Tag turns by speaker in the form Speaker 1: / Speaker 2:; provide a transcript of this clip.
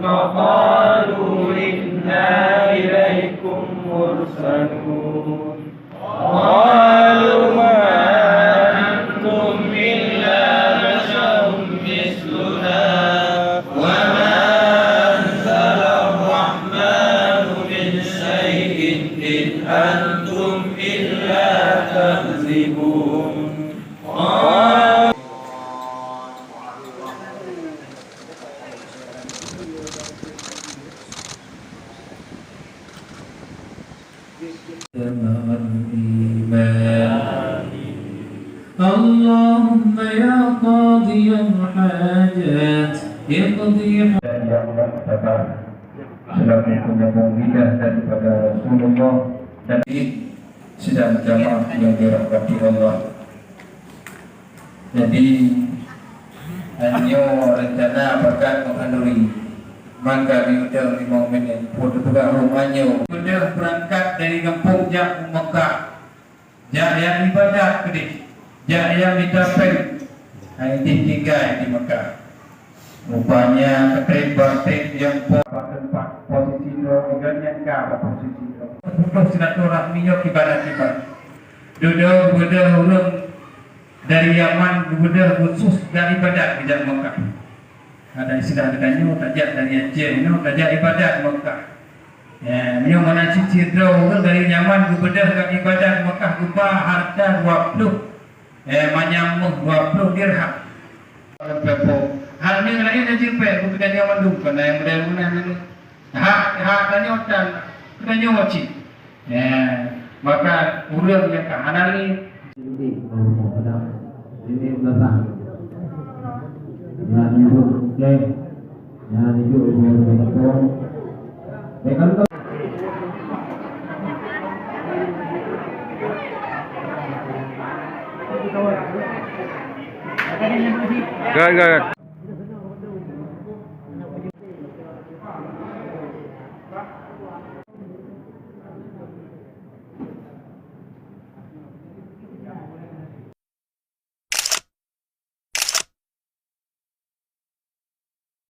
Speaker 1: فقالوا إنا إليكم مرسلون قالوا ما أنتم إلا بشر مثلنا وما أنزل الرحمن من شيء إن أنتم إلا تكذبون
Speaker 2: اللهم يا قاضي الحاجات اقضي
Speaker 3: selaku penyambung lidah daripada Rasulullah dan sedang jamaah yang dirahmati Allah. Jadi hanya rencana akan menganduri maka diudah 5 menit foto juga rumahnya sudah berangkat dari kampung Jak Mekah yang ibadah kedih yang ditapel hari tiga di Mekah rupanya keterlibatan yang tempat posisi doang yang kah posisi untuk silaturahminya ibadah duduk urang dari Yaman duduk khusus dari ibadah di Mekah ada istilah katanya tajak dari Aceh tajak ibadah Mekah ya yang mana cici orang dari Yaman duduk ke ibadah Mekah rupa harta 20 manyamuk 20 dirham hal ini lain aja bukan dia mandung karena yang mudah-mudahan ini hak tanya otan tanya wajib maka urang yang kahanan ini belakang yang hidup yang hidup
Speaker 4: Good.